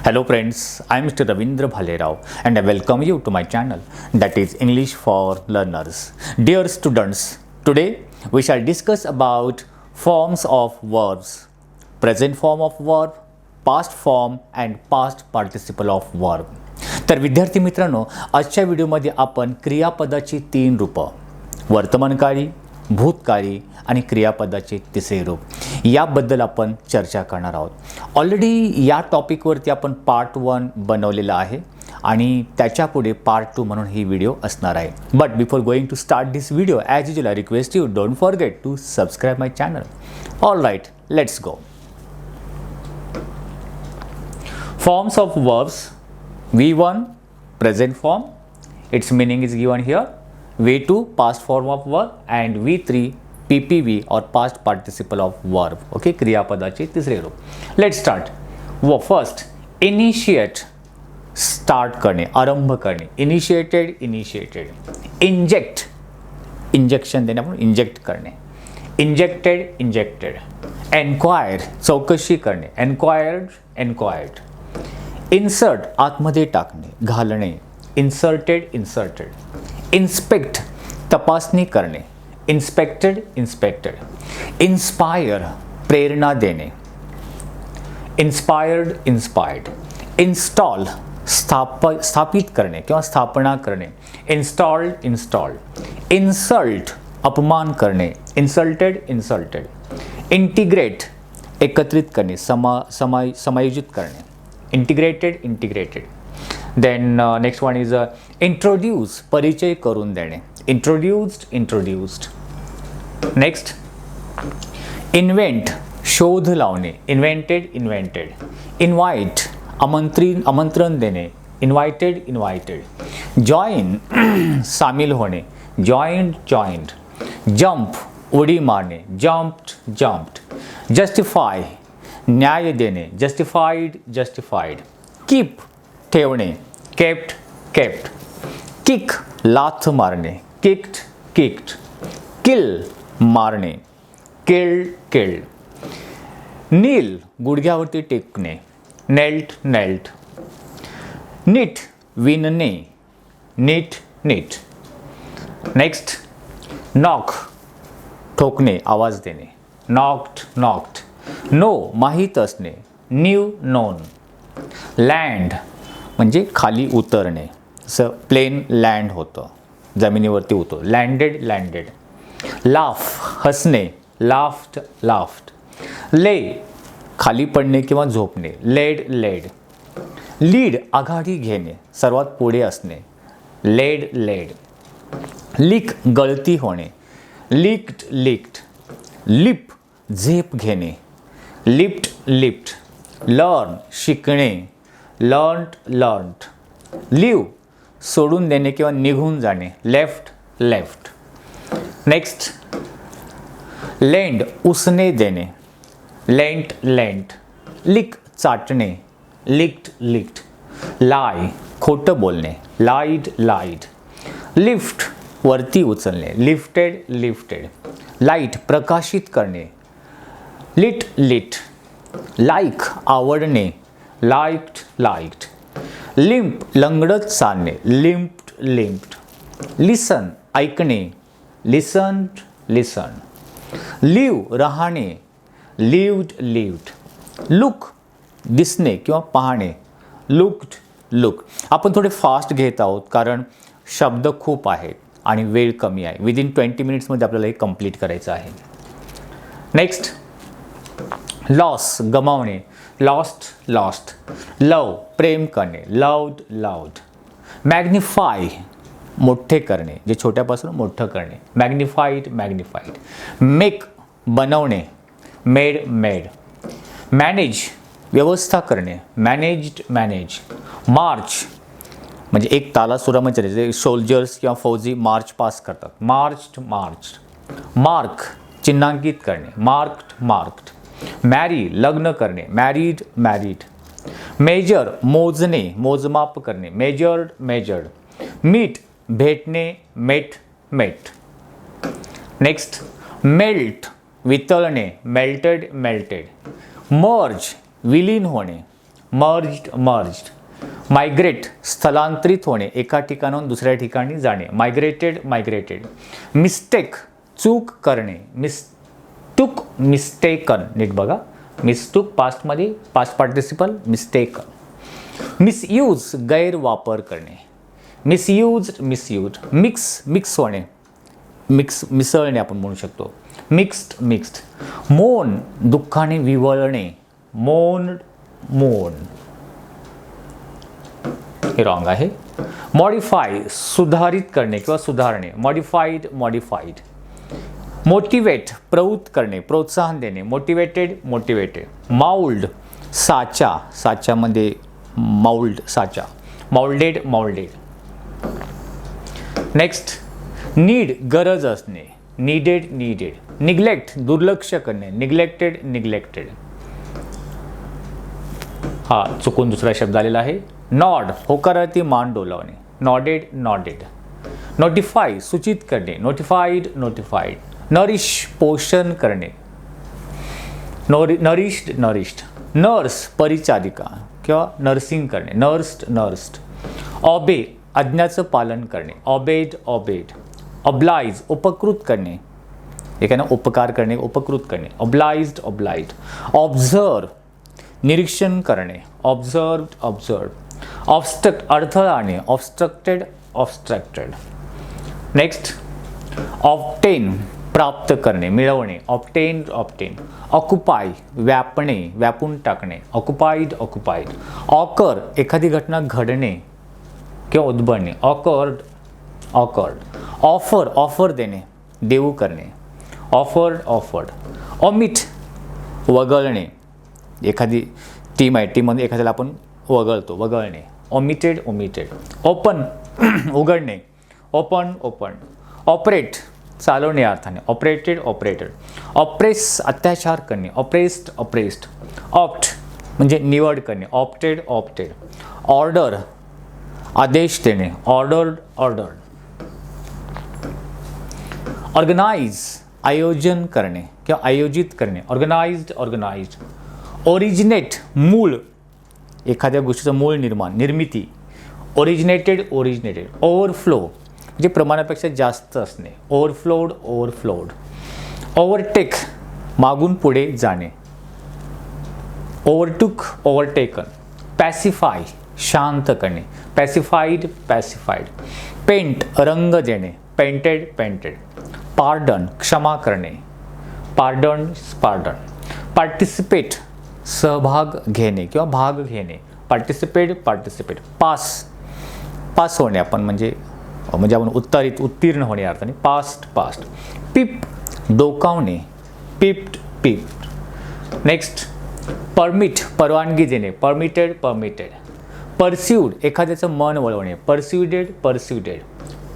Hello friends, I am Mr. Ravindra Bhalerao and I welcome you to my channel that is English for Learners. Dear students, today we shall discuss about forms of verbs, present form of verb, past form and past participle of verb. तर विद्यार्थी मित्रांनो, आजच्या व्हिडिओमध्ये आपण क्रियापदाची 3 रूपं, वर्तमानकाळी, भूतकाळी आणि क्रियापदाचे तिसरे रूप याबद्दल आपण चर्चा करणार आहोत. ऑलरेडी या टॉपिकवरती आपण पार्ट 1 बनवलेला आहे आणि त्याच्या पुढे पार्ट 2 म्हणून ही व्हिडिओ असणार आहे. But before going to start this video as usual I request you don't forget to subscribe my channel. All right, let's go. Forms of verbs. V1 present form, its meaning is given here. V2 past form of verb and V3 PPV or past participle of verb. Okay, क्रियापदाचे तिसरे रूप. Let's start. First, initiate, start करणे, आरंभ करणे. Initiated. Inject, injection देणे, आपण inject करणे. Injected. Enquire, चौकशी करणे. Enquired. Insert, आतमध्ये टाकणे, घालणे. Inserted. Inspect, तपासणी करणे. Inspected. Inspire, प्रेरणा देणे. Inspired. Install, स्थापित करणे किंवा स्थापना करणे. Installed. Insult, अपमान करणे. Insulted. Integrate, एकत्रित करणे, समायोजित करणे. Integrated. Then next one is introduce, परिचय करून देणे. Introduced. Next, invent, शोध लावणे. Invented. Invite, आमंत्रण देणे. Invited. Join, सामील होणे. Joined. Jump, उडी मारणे. Jumped. Justify, न्याय देणे. Justified. Keep, ठेवणे. Kept. Kick, लाथ मारणे. Kicked. Kill, मारणे. Killed. Kneel, गुडघ्यावरती टेकणे. Knelt. Knit, विणणे. Knit. Next, knock, ठोकणे, आवाज देणे. Knocked. Know, माहीत असणे. Known. Land, म्हणजे खाली उतरणे. असं प्लेन लँड होतं, जमिनीवरती उतरतो. Landed. Laugh, हसणे. Laughed. Lay, खाली पडणे किंवा झोपणे. Laid. Lead, आघाडी घेणे, सर्वात पुढे असणे. Led. Leak, गळती होणे. Leaked. Lip, झेप घेणे. Lipped. Learn, शिकणे. Learned. Leave, सोडून देणे किंवा निघून जाणे. Left. Next, lend, उसने देणे. Lent. Lick, चाटणे. Licked. Lie, खोटं बोलणे. Lied. Lift, वरती उचलणे. Lifted. Light, प्रकाशित करणे. Lit. Like, आवडणे. Liked. Limp, लंगडत चालणे. Limped. Listen, ऐकणे. Listened. Live, राहणे. Lived. Look, दिसणे किंवा पाहणे. Looked. आपण थोडे फास्ट घेत आहोत कारण शब्द खूप आहेत आणि वेळ कमी आहे. विदिन 20 मिनिट्समध्ये आपल्याला हे कंप्लीट करायचं आहे. नेक्स्ट, लॉस, गमावणे. Lost. लव, प्रेम करणे. Loved. मॅग्निफाय, मोठे करणे, जे छोट्यापासून मोठं करणे. Magnified. मेक, बनवणे. Made. मॅनेज, व्यवस्था करणे. Managed. मार्च, म्हणजे एक तालासुरामध्ये जे सोल्जर्स किंवा फौजी मार्च पास करतात. Marched. मार्क, चिन्हांकित करणे. Marked. मॅरी, लग्न करणे. Married. मेजर, मोजणे, मोजमाप करणे. Measured. मीट, भेटणे. Met. नेक्स्ट, मेल्ट, वितळणे. Melted. मर्ज, विलीन होणे. मर्ज्ड. मायग्रेट स्थलांतरित होणे, एका ठिकाणाहून दुसऱ्या ठिकाणी जाणे. मायग्रेटेड. मिस्टेक चूक करणे. मिस्टेकन. नीट बघा, मिस्टूक पास्टमध्ये पास्ट पार्टिसिपल मिस्टेकन. मिसयूज गैरवापर करणे. मिसयूज. मिक्स होणे, मिसळणे आपण म्हणू शकतो. मिक्स्ड. मोन दुःखाने विवळणे. मोन. हे रॉंग आहे. मॉडिफाय सुधारित करणे किंवा सुधारणे. मॉडिफाईड. मोटिवेट प्रवृत्त करणे, प्रोत्साहन देणे. मोटिवेटेड. माउल्ड साच्यामध्ये माउल्ड साचा. माउल्डेड. नेक्स्ट नीड गरज असणे. नीडेड. निग्लेक्ट दुर्लक्ष करणे. निग्लेक्टेड. हा चुकून दुसरा शब्द आलेला आहे. नॉड होकारार्थी मान डोलावणे. नॉडेड. नोटिफाय सूचित करणे. नोटिफाईड. नरिश पोषण करणे. नरिश्ड. नर्स परिचारिका किंवा नर्सिंग करणे. नर्स्ड. ऑबे आज्ञाचं पालन करणे. ऑबेड. ऑब्लाइज उपकृत करणे, एखादा उपकार करणे, उपकृत करणे. ऑब्लाइज्ड. ऑब्झर्व निरीक्षण करणे. ऑब्झर्व्ड. ऑब्स्ट्रक्ट अडथळा आणणे. ऑब्स्ट्रक्टेड. नेक्स्ट ऑब्टेन प्राप्त करणे, मिळवणे. ऑब्टेन. ऑक्युपाय व्यापणे, व्यापून टाकणे. ऑक्युपाईड. ऑकर एखादी घटना घडणे किंवा उद्भवणे. ऑकर्ड. ऑफर देणे, देऊ करणे. ऑफर्ड. ऑमिट वगळणे, एखादी टीम आहे, टीममध्ये एखाद्याला आपण वगळतो, वगळणे. ऑमिटेड. ओपन उघडणे. ओपन. ऑपरेट चालवणे अर्थाने. ऑपरेटेड. ऑप्रेस अत्याचार करणे. ऑप्रेस्ड. ऑप्ट म्हणजे निवड करणे. ऑप्टेड. ऑर्डर आदेश देणे. ऑर्डर्ड. ऑर्गनाइज आयोजन करणे किंवा आयोजित करणे. ऑर्गनाइज्ड. ओरिजिनेट मूळ, एखाद्या गोष्टीचं मूळ निर्माण, निर्मिती. ओरिजिनेटेड. ओव्हरफ्लो म्हणजे प्रमाणापेक्षा जास्त असणे. ओव्हरफ्लोड. ओव्हरटेक मागून पुढे जाणे. ओव्हरटेकन. पॅसिफाय शांत करणे. पॅसिफाईड. पेंट रंग देणे. पेंटेड. पार्डन क्षमा करणे. पार्डन. पार्टिसिपेट सहभाग घेणे किंवा भाग घेणे. पार्टिसिपेट. पास होणे आपण म्हणजे आपण उत्तीर्ण होणे अर्थाने. पास्ट. पिप डोकावणे. पिप्ड. नेक्स्ट परमिट परवानगी देणे. परमिटेड. परस्यूड एखाद्याचं मन वळवणे. परस्युडेड.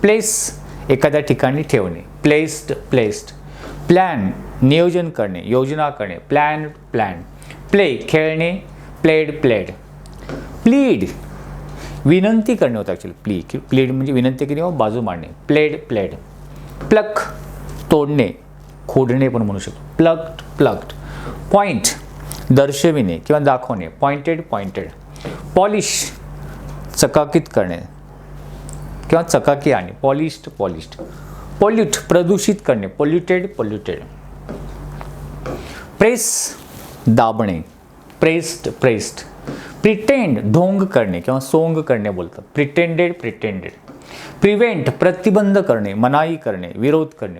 प्लेस एखाद्या ठिकाणी ठेवणे. प्लेस्ड. प्लॅन नियोजन करणे, योजना करणे. प्लॅन्ड. प्ले खेळणे. प्लेड. प्लीड विनंती करणे होतं ॲक्च्युली. प्लीड म्हणजे विनंती केली किंवा बाजू मांडणे. प्लेड. प्लक तोडणे, खोडणे पण म्हणू शकतो. प्लक्ड. पॉइंट दर्शविणे किंवा दाखवणे. पॉइंटेड. पॉलिश चकाकीत करणे किंवा चकाकी आणणे. पॉलिश्ड. पोल्यूट प्रदूषित करणे. पोल्युटेड. प्रेस दाबणे. प्रेस्ड. प्रिटेंड ढोंग करणे किंवा सोंग करणे बोलतात. प्रिटेंडेड. प्रिव्हेंट प्रतिबंध करणे, मनाई करणे, विरोध करणे.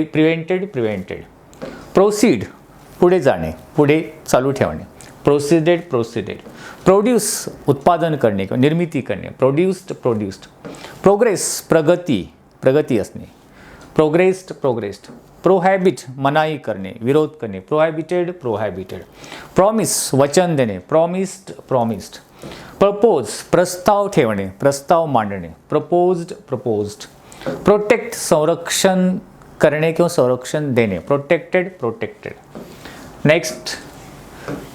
प्रिव्हेंटेड. प्रोसीड पुढे जाणे, पुढे चालू ठेवणे. प्रोसिडेड. प्रोड्यूस उत्पादन करणे किंवा निर्मिती करणे. प्रोड्यूस्ड. प्रोग्रेस प्रगती असणे. प्रोग्रेस्ड. प्रोहॅबिट मनाई करणे, विरोध करणे. प्रोहॅबिटेड. प्रॉमिस वचन देणे. प्रॉमिस्ड. प्रपोज प्रस्ताव ठेवणे, प्रस्ताव मांडणे. प्रपोज्ड. प्रोटेक्ट संरक्षण करणे किंवा संरक्षण देणे. प्रोटेक्टेड. नेक्स्ट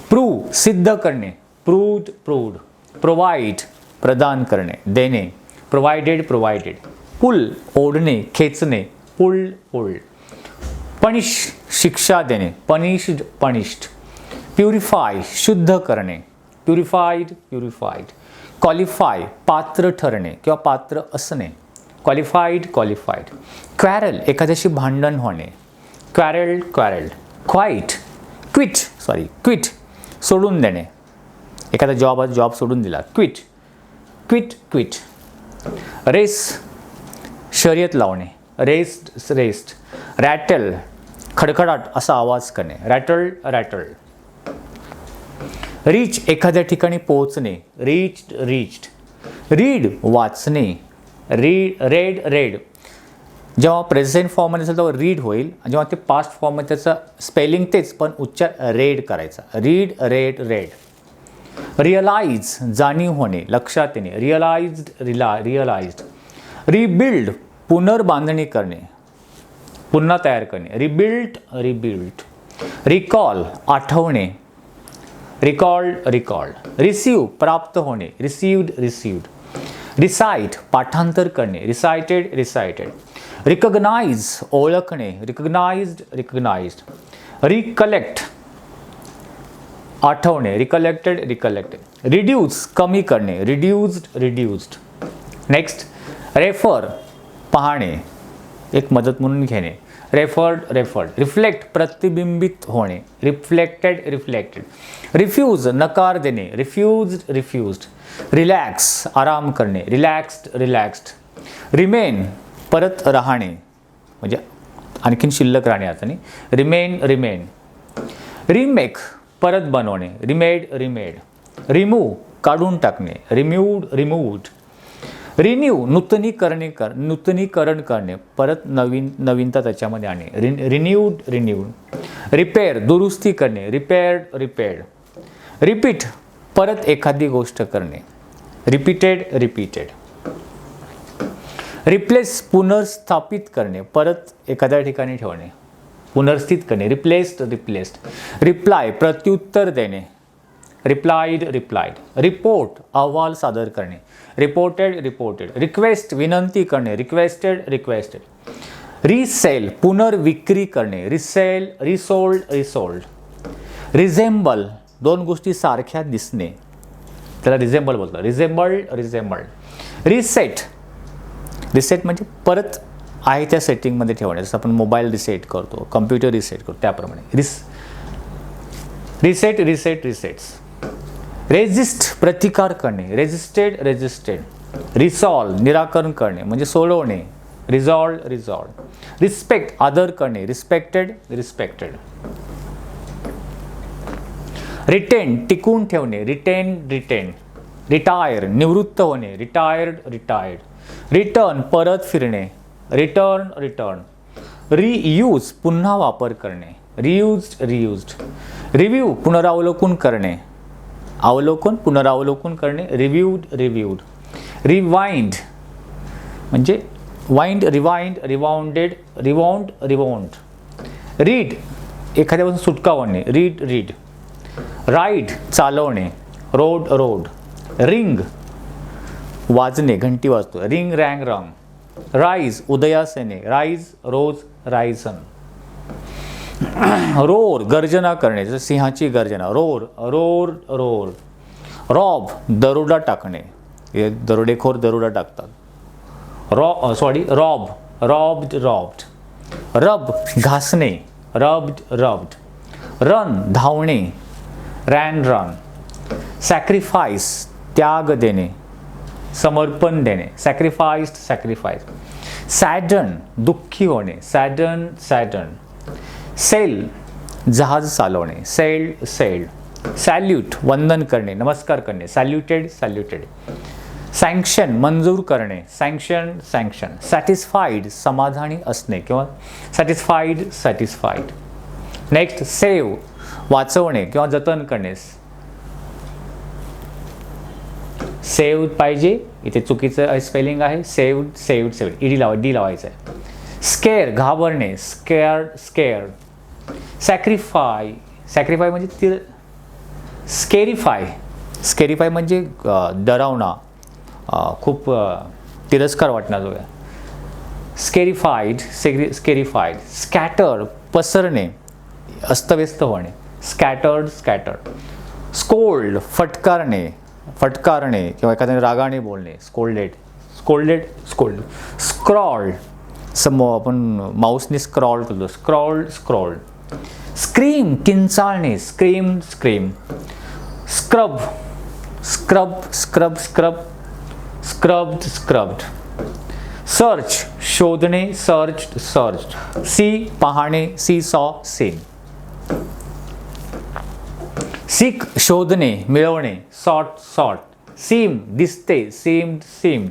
प्रूव्ह सिद्ध करणे. प्रूव्ड. प्रोव्हाइड प्रदान करणे, देणे. प्रोव्हाइडेड. पुल ओढणे, खेचणे. पुल्ड. पनिश शिक्षा देणे. पनिश्ड. प्युरिफाय शुद्ध करणे. Purified purified. क्वालिफाय पात्र ठरणे किंवा पात्र असणे, क्वालिफाईड क्वालिफाईड. क्वॅरल एखाद्याशी भांडण होणे, क्वॅरल्ड क्वॅरल्ड. क्वाईट क्विट सोडून देणे, एखादा जॉब सोडून दिला, क्विट. रेस शर्यत लावणे, रेस्ट. रॅटल खडखडाट असा आवाज करणे, रॅटल. रीच एखाद्या ठिकाणी पोहोचणे, रीच्ड. रीड वाचणे, रेड. जेव्हा प्रेझेंट फॉर्ममध्ये असेल तेव्हा रीड होईल, जेव्हा ते पास्ट फॉर्ममध्ये त्याचं स्पेलिंग तेच पण उच्चार रेड करायचा, रेड. रिअलाइज जाणीव होणे, लक्षात येणे, रिअलाइज्ड. रिबिल्ड पुनर्बांधणी करणे, पुन्हा तयार करणे, रिबिल्ट. रिकॉल आठवणे, रिकॉल्ड. रिसीव प्राप्त होणे, रिसिव्ड. रिसाइट पाठांतर करणे, रिसाइटेड. रिकग्नाइज ओळखणे, रिकग्नाइज्ड. रिकलेक्ट आठवणे, रिकलेक्टेड. रिड्यूस कमी करणे, रिड्यूस्ड. नेक्स्ट रेफर पाहणे, एक मदत म्हणून घेणे, रेफर्ड. रिफ्लेक्ट प्रतिबिंबित होणे, रिफ्लेक्टेड. रिफ्यूज नकार देणे, रिफ्यूज्ड. रिलॅक्स आराम करणे, रिलॅक्स्ड. रिमेन परत राहणे म्हणजे आणखीन शिल्लक राहणे आता नाही, रिमेन. रिमेक परत बनवणे, रिमेड. रिमूव्ह काढून टाकणे, रिमूव्ड. रिन्यू नूतनीकरण करणे, परत नवीनता त्याच्यामध्ये आणणे, रिन्यूड. रिपेअर दुरुस्ती करणे, रिपेअर्ड. रिपीट परत एखादी गोष्ट करणे, रिपीटेड. रिप्लेस पुनर्स्थापित करणे, परत एखाद्या ठिकाणी ठेवणे, पुनर्स्थित करणे, रिप्लेस्ड. रिप्लाय प्रत्युत्तर देणे, रिप्लाइड. रिपोर्ट अहवाल सादर करणे, रिपोर्टेड. रिक्वेस्ट विनंती करणे, रिक्वेस्टेड. रिसेल पुनर्विक्री करणे, रिसोल्ड. रिझेंबल दोन गोष्टी सारख्या दिसणे, त्याला रिझेंबल बोलतात, रिझेंबल्ड. रिसेट म्हणजे परत आहे त्या सेटिंगमध्ये ठेवणे, जसं आपण मोबाईल रिसेट करतो, कम्प्युटर रिसेट करतो त्याप्रमाणे. रिसेट्स. रेजिस्ट प्रतिकार करणे, रेजिस्टेड. रिसॉल्व निराकरण करणे म्हणजे सोडवणे, रिझॉल्व. रिस्पेक्ट आदर करणे, रिस्पेक्टेड. रिटेन टिकून ठेवणे, रिटेन. रिटायर निवृत्त होणे, रिटायर्ड. रिटर्न परत फिरणे, रिटर्न. रियूज पुन्हा वापर करणे, रियूज्ड. रिव्ह्यू पुनरावलोकन करणे, पुनरावलोकन करणे, रिव्ह्यूड. रिवाइंड म्हणजे रिवाउंड. रीड एखाद्यापासून सुटका होणे, रीड. राईड चालवणे, रोड. रिंग वाजणे, घंटी वाजतो, रिंग रँग. राईज उदयास येणे, रोज रायझन. रोर गर्जना करणे, जसं सिंहाची गर्जना, रोर. रॉब दरोडा टाकणे, हे दरोडेखोर दरोडा टाकतात, रॉब्ड. रब घासणे, रब्ड. रन धावणे, रॅन. सॅक्रिफाईस त्याग देणे, समर्पण देणे, सॅक्रिफाईस. सॅडन दुःखी होणे, सॅडन. सेल जहाज चालवणे, सेल्ड. सॅल्यूट वंदन करणे, नमस्कार करणे, सॅल्युटेड. सँक्शन मंजूर करणे, सँक्शन. सॅटिस्फाईड समाधानी असणे किंवा सॅटिस्फाईड. नेक्स्ट सेव्ह वाचवणे किंवा जतन करणे, सेव्ह पाहिजे, इथे चुकीचं स्पेलिंग आहे, सेव्ड. डी लावायचं आहे. Square घाबरणे, scared. सॅक्रिफाय म्हणजे स्केरिफाय म्हणजे डरावणा, खूप तिरस्कार वाटणार. स्केरिफाईड. स्कॅटर्ड पसरणे, अस्तव्यस्त होणे, स्कॅटर्ड. स्कोल्ड फटकारणे, फटकारणे किंवा एखाद्याने रागाने बोलणे, स्कोल्डेड, स्कोल्डेड, स्कोल्ड. स्क्रॉल, आपण माऊसने स्क्रॉल करतो, स्क्रॉल्ड, स्क्रॉल्ड. स्क्रीम किंचाळणे, scream, scream. Scrub, scrub, scrub, scrub, scrubbed, scrubbed. Search शोधणे, सर्च्ड, सर्च्ड. सी पाहणे, सी सॉ, सीन. सीक शोधणे, मिळवणे, सॉर्ट, सॉर्ट. सीम दिसते, सीम्ड, सीम.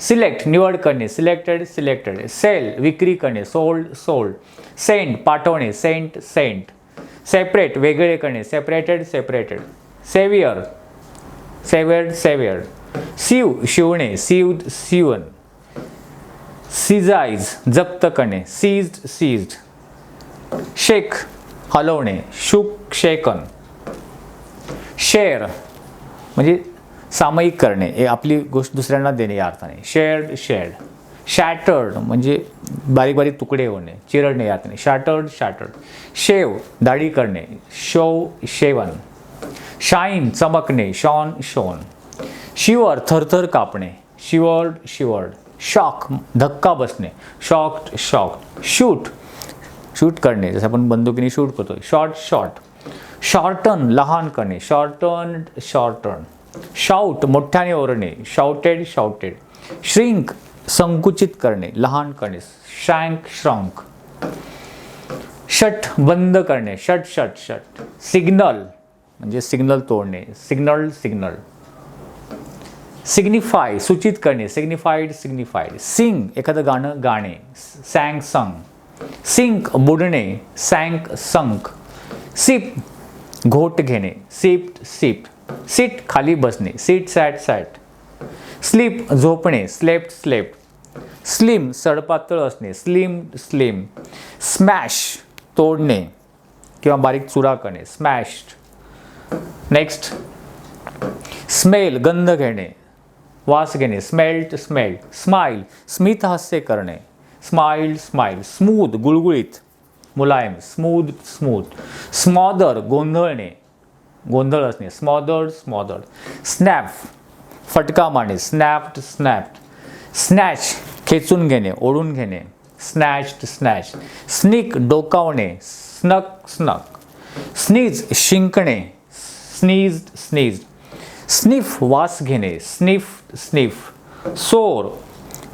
सिलेक्ट निवड करणे, सिलेक्टेड, सिलेक्टेड. सेल विक्री करणे, सोल्ड, सोल्ड. सेंड पाठवणे, सेंट, सेंट. सेपरेट वेगळे करणे, separated, separated. Sever severed, severed. Sew शिवणे, सीव्ड, सीवन. सीजाइज जप्त करणे, सीज्ड, सीज्ड. शेक हलवणे, शुक, शेकन. शेअर म्हणजे सामायिक करणे, हे आपली गोष्ट दुसऱ्यांना देणे या अर्थाने, शेअर्ड, शेअर्ड. शॅटर्ड म्हणजे बारीक बारीक तुकडे होणे, चिरडणे या अर्थाने, शॅटर्ड, शॅटर्ड. शेव दाढी करणे, शोव, शेवन. शाईन चमकणे, शॉन, शोन. शिवर थरथर कापणे, शिवर्ड, शिवर्ड. शॉक धक्का बसणे, शॉक्ड, शॉक्ड. शूट शूट करणे, जसं आपण बंदुकीने शूट करतो, शॉर्ट, शॉर्ट. शॉर्टन लहान करणे, शॉर्टन्ड, शॉर्टन. शाउट मोठ्याने ओरडणे, शाउटेड, शाउटेड. श्रिंक संकुचित करणे, लहान करणे, शँक, श्रंक. शट बंद करणे, शट, शट, शट. सिग्नल म्हणजे सिग्नल तोडणे, सिग्नल, सिग्नल. सिग्निफाय सूचित करणे, सिग्निफाईड, सिग्निफाईड. सिंग एखादं गाणं गाणे, सॅंग, संग. सिंक बुडणे, सॅंक, संक. सिप घोट घेणे, सिप्ड, सिप्ड. सीट खाली बसणे, सीट, सॅट, सॅट. स्लीप झोपणे, स्लेप्ट, स्लेप्ट. स्लिम सडपातळ असणे, स्लिम, स्लिम. स्मॅश तोडणे किंवा बारीक चुरा करणे, स्मॅश्ड. नेक्स्ट स्मेल गंध घेणे, वास घेणे, स्मेल्ट, स्मेल्ट. स्माइल स्मित हास्य करणे, स्माइल्ड, स्माइल. स्मूथ गुळगुळीत, मुलायम, स्मूथ, स्मूथ. स्मॉदर गोंधळणे, गोंधळ असणे, स्मॉदर्ड, स्मॉदर्ड. स्नॅप फटका मारणे, स्नॅप्ड, स्नॅप्ड. स्नॅच खेचून घेणे, ओढून घेणे, स्नॅच्ड, स्नॅच. स्निक डोकावणे, स्नक, स्नक. स्नीज शिंकणे, स्नीज्ड, स्नीज्ड. स्निफ वास घेणे, स्निफ, स्निफ. सोर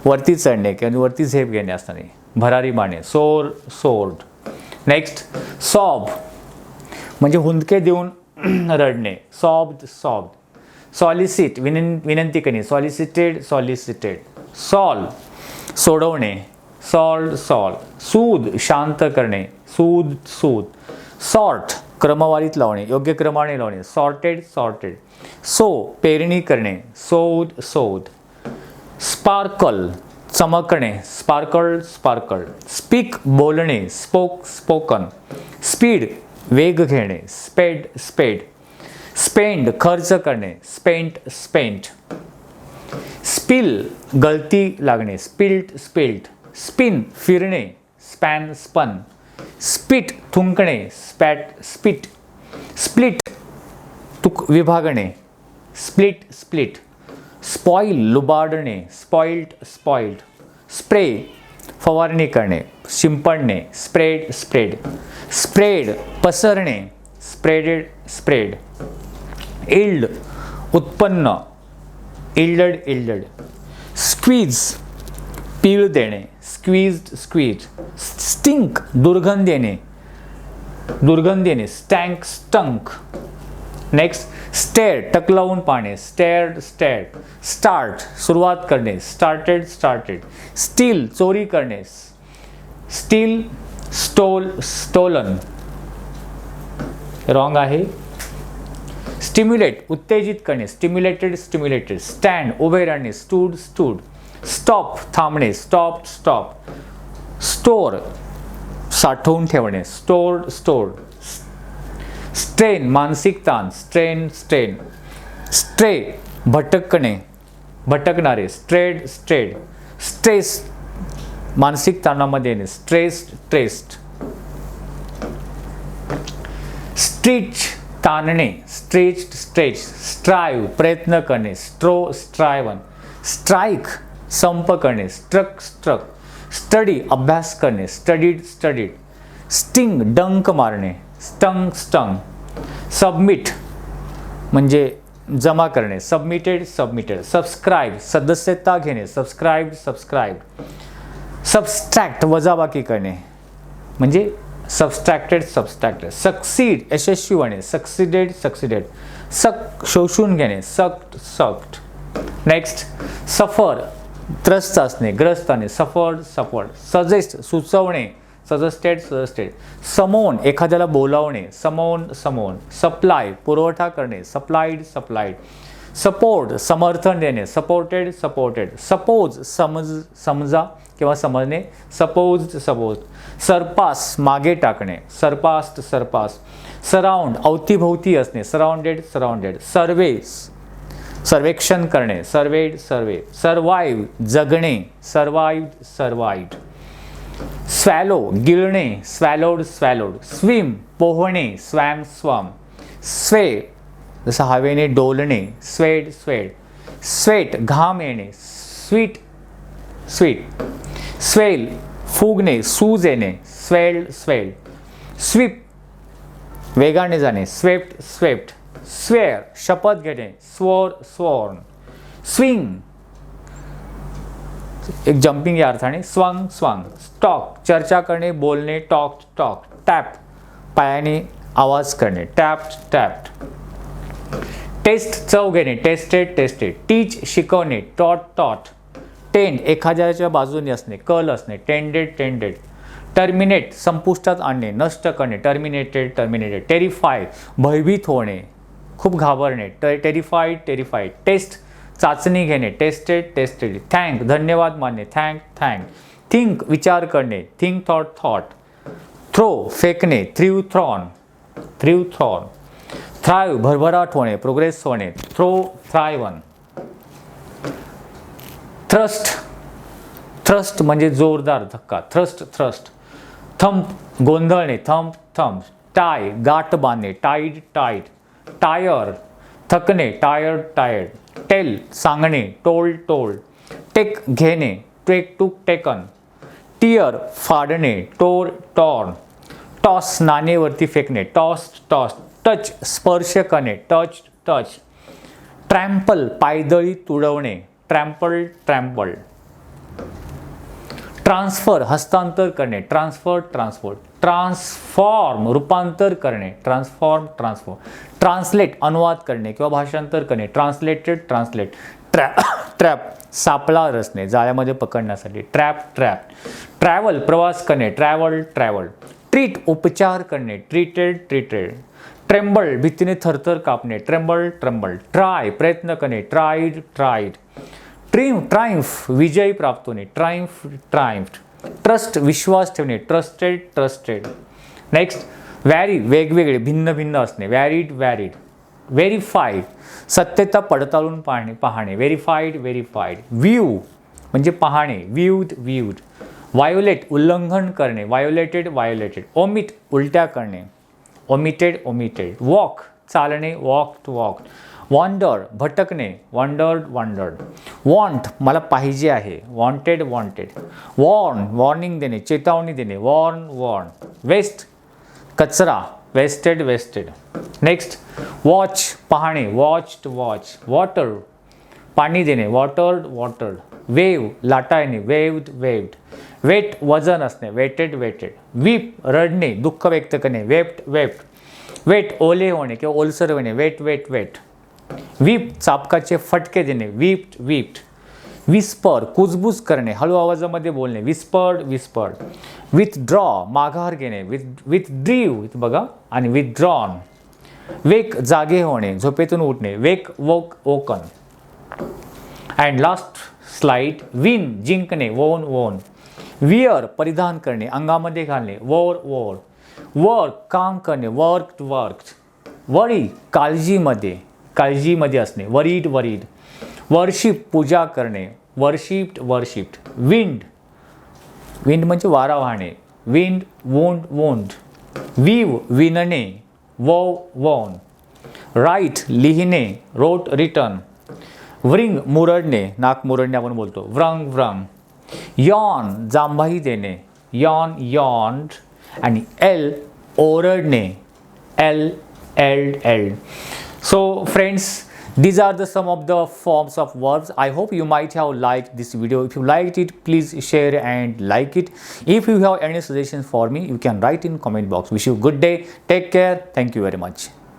वरती चढणे किंवा वरती झेप घेणे असताना, भरारी मारणे, सोर, सोर्ड. नेक्स्ट सॉब म्हणजे हुंदके देऊन रडणे, सॉब्ड, सॉब्ड. सॉलिसिट विनंती करणे, सॉलिसिटेड, सॉलिसिटेड. सॉल्व सोडवणे, सॉल्ड, सॉल्व. सूद शांत करणे, सूद, सूद. सॉर्ट क्रमवारीत लावणे, योग्य क्रमाने लावणे, सॉर्टेड, सॉर्टेड. सो पेरणी करणे, सोद, सोद. स्पार्कल चमकणे, स्पार्कल्ड, स्पार्कल्ड. स्पीक बोलणे, स्पोक, स्पोकन. स्पीड वेग घेणे, स्पेड, स्पेड. स्पेंड खर्च करणे, स्पेंट, स्पेंट. स्पिल गळती लागणे, स्पिल्ट, स्पिल्ट. स्पिन फिरणे, स्पॅन, स्पन. स्पिट थुंकणे, स्पॅट, स्पिट. स्प्लिट विभागणे, स्प्लिट, स्प्लिट. स्पॉइल लुबाडणे, स्पॉइल्ड, स्पॉइल्ड. स्प्रे फवारणी करणे, शिंपडणे, स्प्रेड, स्प्रेड. स्प्रेड पसरणे, स्प्रेडेड, स्प्रेड. इल्ड उत्पन्न, इल्डेड, इल्डेड. स्क्वीज पीळ देणे, स्क्वीज्ड, स्क्वीज. स्टिंक दुर्गंध येणे, दुर्गंध येणे, स्टँक, स्टंक. नेक्स्ट स्टेअर टक लावून पाहणे, स्टेअर्ड, स्टेअर्ड. स्टार्ट सुरुवात करणे, स्टार्टेड, स्टार्टेड. स्टील चोरी करणे, स्टील, स्टोल, स्टोलन. रॉंग आहे. स्टिम्युलेट उत्तेजित करणे, स्टिम्युलेटेड, स्टिम्युलेटेड. स्टँड उभे राहणे, स्टूड, स्टूड. स्टॉप थांबणे, स्टॉप, स्टॉप. स्टोर साठवून ठेवणे, स्टोर्ड, स्टोर्ड. स्ट्रेन मानसिक ताण, स्ट्रेन, स्ट्रेन. स्ट्रे भटकणे, भटकणारे, स्ट्रेड, स्ट्रेड. स्ट्रेस मानसिक ताणामध्ये येणे, स्ट्रेस्ड, ट्रेस्ड. स्ट्रीच ताणणे, स्ट्रेच्ड स्ट्रेच, स्ट्राइव प्रयत्न करणे, स्ट्रायवन, स्ट्राइक संप करणे, स्ट्रक स्ट्रक, स्टडी अभ्यास करणे, स्टडीड, स्टिंग डंक मारणे, स्टंग, सबमिट म्हणजे जमा करणे, सबमिटेड, सबस्क्राईब सदस्यता घेणे, सबस्क्राईब, सबस्ट्रॅक्ट वजाबाकी करणे म्हणजे सबस्ट्रॅक्टेड, सक्सीड यशस्वी होणे, सक्सिडेड, शोषून घेणे, सक्ट. नेक्स्ट सफर त्रस्त असणे, ग्रस्त असणे, सफर्ड, सजेस्ट सुचवणे, सजेस्टेड, समोन एखाद्याला बोलावणे, समोन, सप्लाय पुरवठा करणे, सप्लाइड, सपोर्ट समर्थन देणे, सपोर्टेड, सपोज समजा किंवा समजणे, सपोज्ड, सरपास मागे टाकणे, सरपास्ट, सराउंड अवतीभोवती असणे, सराउंडेड, सर्वेक्षण करणे, सर्वे, सर्वाइव्ह जगणे, सर्वाइव्ड, स्वॅलो गिळणे, स्वॅलोड, स्विम पोहणे, स्वॅम, स्वे जसं हवेने डोलणे, स्वेड, स्वेट घाम येणे, स्वीट, स्वेल फुगणे, सूज येणे, स्वेल्ड, स्वीप वेगाने जाणे, स्वेप्ट, स्वेअर शपथ घेणे, स्वॉर्न, स्विंग एक जंपिंग या अर्थाने, स्वांग, स्टॉक चर्चा करणे, बोलणे, टॉक, टॅप पायाने आवाज करणे, टॅप्ड, टेस्ट चव घेणे, टेस्टेड, टीच शिकवणे, टॉट, टेंड एखाद्याच्या बाजूने असणे, कल असणे, टेंडेड, टर्मिनेट संपुष्टात आणणे, नष्ट करणे, टर्मिनेटेड, टेरिफाय भयभीत होणे, खूप घाबरणे, टेरिफाईड, टेस्ट चाचणी घेणे, टेस्टेड, थँक धन्यवाद मानणे, थँक, थिंक विचार करणे, थिंक थॉट, थ्रो फेकणे, थ्रीव थ्रॉन, थ्राईव्ह भरभराट होणे, प्रोग्रेस होणे, थ्रायवन, थ्रस्ट म्हणजे जोरदार धक्का, थ्रस्ट, थंप गोंधळणे, थंप, टाय गाठ बांधणे, टाईड, टायर थकणे, टायर्ड, टेल सांगणे, टोल्ड, टेक घेणे, टेकन, टियर फाडणे, टॉर्न, टॉस नाणेवरती फेकणे, टॉस, टच स्पर्श करणे, टच, ट्रॅम्पल पायदळी तुडवणे, ट्रॅम्पल, ट्रान्सफर हस्तांतर करणे, ट्रान्सफॉर्म रूपांतर करणे, ट्रान्सफॉर्म, ट्रान्सलेट अनुवाद करणे किंवा भाषांतर करणे, ट्रान्सलेट, ट्रॅप सापळा रचणे जाळ्यामध्ये पकडण्यासाठी, ट्रॅव्हल प्रवास करणे, ट्रॅव्हल, ट्रीट उपचार करणे, ट्रीटेड, ट्रेम्बल भीतीने थरथर कापणे, ट्रेम्बल, ट्राय प्रयत्न करणे, ट्राईड, ट्रायम्फ विजय प्राप्त होणे, ट्रायम्फ्ड, ट्रस्ट विश्वास ठेवणे, ट्रस्टेड. नेक्स्ट व्हॅरी वेगवेगळे भिन्न असणे, व्हॅरिड, व्हेरीफाईड सत्यता पडताळून पाहणे, व्हेरीफाईड, व्ह्यू म्हणजे पाहणे, व्ह्यूड, व्हायोलेट उल्लंघन करणे, व्हायोलेटेड, ओमिट उलट्या करणे, ओमिटेड, वॉक चालणे, वॉक्ड, वॉन्डर भटकणे, वॉन्डर्ड, वॉन्ट मला पाहिजे आहे, वॉन्टेड, वॉर्निंग देणे, चेतावणी देणे, वॉर्न, वेस्ट कचरा, वेस्टेड. नेक्स्ट वॉच पाहणे, वॉच्ड, वॉटर पाणी देणे, वॉटर्ड, वेव लाटा येणे, वेव्ड, वेट वजन असणे, वेटेड, वीप रडणे, दुःख व्यक्त करणे, वेट ओले होणे किंवा ओलसर होणे, वेट, वीप चापकाचे फटके देणे, वीप्ड, विस्पर कुजबूज करणे, हळू आवाजामध्ये बोलणे, विस्पर्ड, विथड्रॉ माघार घेणे, विथड्रीव बघा आणि विथड्रॉन, वेक जागे होणे, झोपेतून उठणे, woken. And last slide win जिंकणे, वोन, वियर परिधान करणे, अंगामध्ये घालणे, वोर, वर्क काम करणे, वर्क्ड, वरी काळजीमध्ये असणे, वरीड, वर्शिप पूजा करणे, वर्शिप्ड, विंड म्हणजे वारा वाहणे, विंड, वोंड, वीव विणणे, वोन, राईट लिहिणे, रोट रिटर्न. व्रिंग मुरडणे, नाक मुरडणे आपण बोलतो, व्रंग व्रंग. यॉन जांभाई देणे, यॉन यॉन्ड. आणि एल ओरडणे, yell yelled yelled. So friends, these are the some of the forms of verbs. I hope you might have liked this video. If you liked it, please share and like it. If you have any suggestions for me, you can write in comment box. Wish you good day. Take care. Thank you very much.